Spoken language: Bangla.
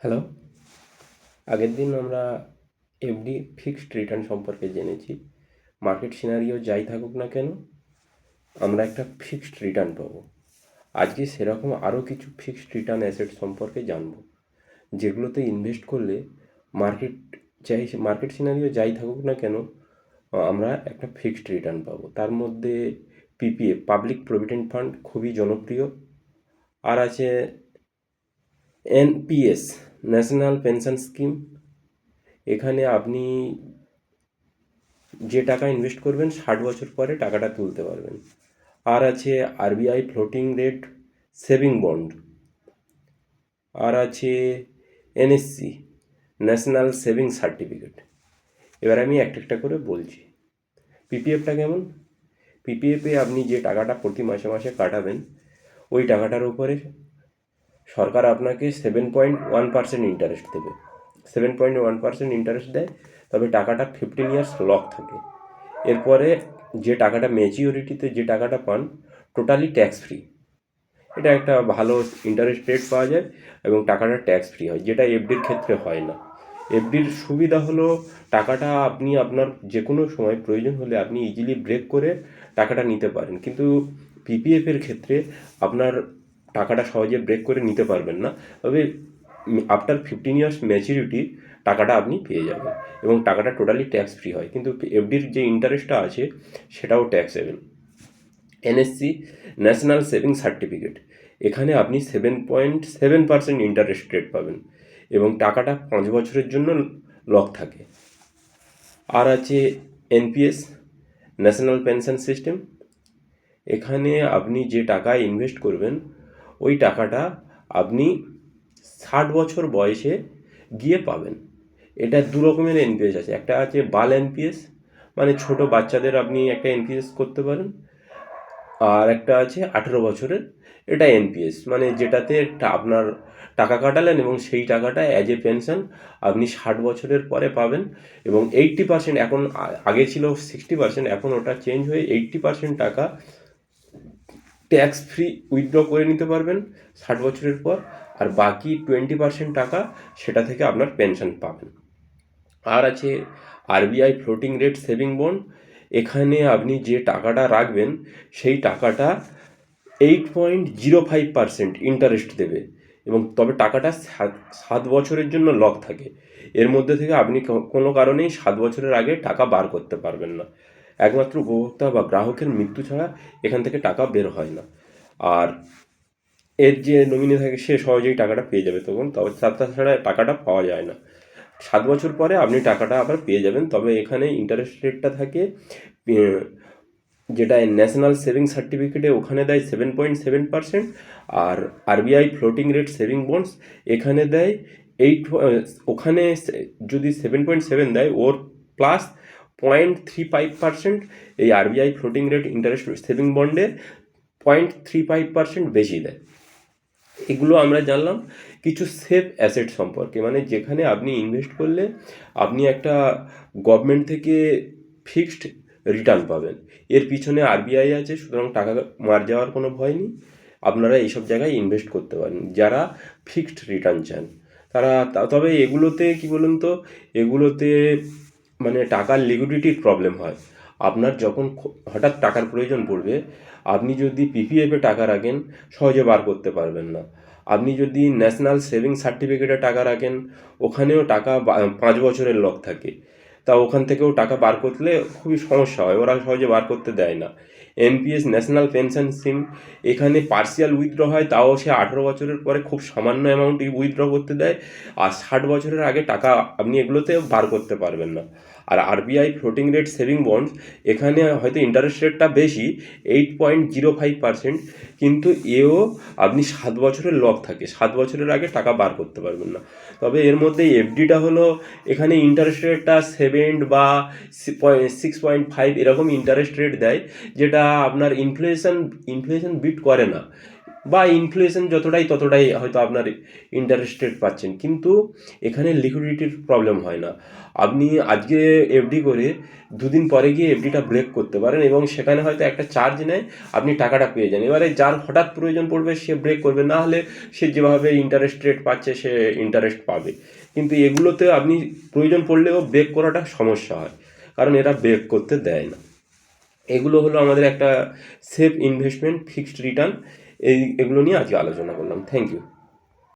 হ্যালো। আগের দিন আমরা এফডি ফিক্সড রিটার্ন সম্পর্কে জেনেছি। মার্কেট সিনারিও যাই থাকুক না কেন, আমরা একটা ফিক্সড রিটার্ন পাবো। আজকে সেরকম আরও কিছু ফিক্সড রিটার্ন অ্যাসেট সম্পর্কে জানবো, যেগুলোতে ইনভেস্ট করলে মার্কেট মার্কেট সিনারিও যাই থাকুক না কেন, আমরা একটা ফিক্সড রিটার্ন পাবো। তার মধ্যে পিপিএফ, পাবলিক প্রভিডেন্ট ফান্ড, খুবই জনপ্রিয়। আর আছে এনপিএস, ন্যাশনাল পেনশন স্কিম। এখানে আপনি যে টাকা ইনভেস্ট করবেন 60 বছর পরে টাকাটা তুলতে পারবেন। আর আছে RBI floating rate saving bond. আর আছে এনএসসি, ন্যাশনাল সেভিং সার্টিফিকেট। এবার আমি একটা একটা করে বলছি। পিপিএফটা কেমন? পিপিএফে আপনি যে টাকাটা প্রতি মাসে মাসে কাটাবেন, ওই টাকাটার উপরে সরকার আপনাকে 7.1% ইন্টারেস্ট দেবে। 7.1% ইন্টারেস্ট দেয়, তবে টাকাটা 15 ইয়ার্স লক থাকে। এরপরে যে টাকাটা ম্যাচিওরিটিতে যে টাকাটা পান, টোটালি ট্যাক্স ফ্রি। এটা একটা ভালো ইন্টারেস্ট রেট পাওয়া যায় এবং টাকাটা ট্যাক্স ফ্রি হয়, যেটা এফডির ক্ষেত্রে হয় না। এফডির সুবিধা হলো টাকাটা আপনি আপনার যে কোনো সময় প্রয়োজন হলে আপনি ইজিলি ব্রেক করে টাকাটা নিতে পারেন, কিন্তু পিপিএফের ক্ষেত্রে আপনার টাকাটা সহজে ব্রেক করে নিতে পারবেন না। তবে আফটার 15 ইয়ার্স ম্যাচুরিটি টাকাটা আপনি পেয়ে যাবেন এবং টাকাটা টোটালি ট্যাক্স ফ্রি হয়, কিন্তু এফডির যে ইন্টারেস্টটা আছে সেটাও taxable. NSC, national saving certificate, এখানে আপনি 7.7% ইন্টারেস্ট রেট পাবেন এবং টাকাটা 5 বছরের জন্য লক থাকে। আর আছে এনপিএস, ন্যাশনাল পেনশন সিস্টেম। এখানে আপনি যে টাকা ইনভেস্ট করবেন, ওই টাকাটা আপনি 60 বছর বয়সে গিয়ে পাবেন। এটা দু রকমের এনপিএস আছে। একটা আছে বাল এনপিএস, মানে ছোট বাচ্চাদের আপনি একটা এনপিএস করতে পারেন। আর একটা আছে 18 বছরের, এটা এনপিএস, মানে যেটাতে আপনার টাকা কাটালেন এবং সেই টাকাটা অ্যাজ এ পেনশন আপনি 60 বছরের পরে পাবেন। এবং 80%, এখন আগে ছিল 60%, এখন ওটা চেঞ্জ হয়ে 80% টাকা ট্যাক্স ফ্রি উইথড্র করে নিতে পারবেন 60 বছরের পর। আর বাকি 20% টাকা সেটা থেকে আপনার পেনশন পাবেন। আর আছে RBI floating rate saving bond. এখানে আপনি যে টাকাটা রাখবেন সেই টাকাটা 8.05% ইন্টারেস্ট দেবে এবং তবে টাকাটা 7 বছরের জন্য লক থাকে। এর মধ্যে থেকে আপনি কোনো কারণেই 7 বছরের আগে টাকা বার করতে পারবেন না। একমাত্র উপভোক্তা বা গ্রাহকের মৃত্যু ছাড়া এখান থেকে টাকা বের হয় না। আর এর যে নমিনি থাকে সে সহজেই টাকাটা পেয়ে যাবে, তখন তবে তাছাড়া টাকাটা পাওয়া যায় না। 7 বছর পরে আপনি টাকাটা আবার পেয়ে যাবেন, তবে এখানে ইন্টারেস্ট রেটটা থাকে যেটা ন্যাশনাল সেভিং সার্টিফিকেটে ওখানে দেয় 7.7%। আর RBI floating rate saving bonds এখানে দেয় 8, ওখানে যদি 7.7 দেয়, ওর প্লাস 0.35% এই RBI floating rate interest saving বন্ডে 0.35% বেশি দেয়। এগুলো আমরা জানলাম কিছু সেফ অ্যাসেট সম্পর্কে, মানে যেখানে আপনি ইনভেস্ট করলে আপনি একটা গভর্নমেন্ট থেকে ফিক্সড রিটার্ন পাবেন। এর পিছনে আরবিআই আছে, সুতরাং টাকা মার যাওয়ার কোনো ভয় নেই। আপনারা এইসব জায়গায় ইনভেস্ট করতে পারেন যারা ফিক্সড রিটার্ন চান তারা। তবে এগুলোতে কি বলুন তো, এগুলোতে মানে টাকার লিকুইডিটির প্রবলেম হয়। আপনার যখন হঠাৎ টাকার প্রয়োজন পড়বে, আপনি যদি পিপিএফে টাকা রাখেন সহজে বার করতে পারবেন না। আপনি যদি ন্যাশনাল সেভিং সার্টিফিকেটে টাকা রাখেন, ওখানেও টাকা 5 বছরের লক থাকে, তা ওখান থেকেও টাকা বার করলে খুবই সমস্যা হয়, ওরা সহজে বার করতে দেয় না। এনপিএস, ন্যাশনাল পেনশন স্কিম, এখানে পার্সিয়াল উইথড্র হয়, তাও সে 18 বছরের পরে খুব সামান্য অ্যামাউন্টই উইথড্র করতে দেয়। আর 60 বছরের আগে টাকা আপনি এগুলোতে বার করতে পারবেন না। আর RBI floating rate saving bonds, এখানে হয়তো ইন্টারেস্ট রেটটা বেশি, 8.05%, কিন্তু এও আপনি 7 বছরের লক থাকে, 7 বছরের আগে টাকা বার করতে পারবেন না। তবে এর মধ্যে এফডিটা হলো, এখানে ইন্টারেস্ট রেটটা 7 বা 6.5 এরকম ইন্টারেস্ট রেট দেয়, যেটা আপনার ইনফ্লেশন বিট করে না। বা ইনফ্লেশন যতটাই ততটাই হয়তো আপনার ইন্টারেস্ট রেট পাচ্ছেন, কিন্তু এখানে লিকুইডিটির প্রবলেম হয় না। আপনি আজকে এফডি করে দুদিন পরে গিয়ে এফডিটা ব্রেক করতে পারেন এবং সেখানে হয়তো একটা চার্জ নেয়, আপনি টাকাটা পেয়ে যান। এবারে যার হঠাৎ প্রয়োজন পড়বে সে ব্রেক করবে, না হলে সে যেভাবে ইন্টারেস্ট রেট পাচ্ছে সে ইন্টারেস্ট পাবে। কিন্তু এগুলোতে আপনি প্রয়োজন পড়লেও ব্রেক করাটা সমস্যা হয়, কারণ এরা ব্রেক করতে দেয় না। এগুলো হলো আমাদের একটা সেফ ইনভেস্টমেন্ট, ফিক্সড রিটার্ন। এগুলো নিয়ে আজকে আলোচনা করলাম। Thank you.